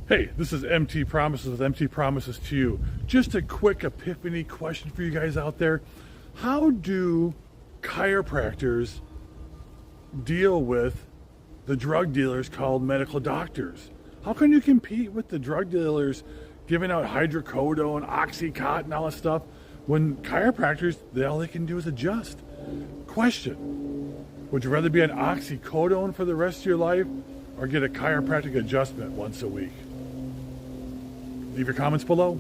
Hey, this is MT Promises with MT Promises to you. Just a quick epiphany question for you guys out there. How do chiropractors deal with the drug dealers called medical doctors? How can you compete with the drug dealers giving out hydrocodone, oxycodone, all that stuff, when chiropractors, all they can do is adjust? Question: would you rather be on oxycodone for the rest of your life or get a chiropractic adjustment once a week? Leave your comments below.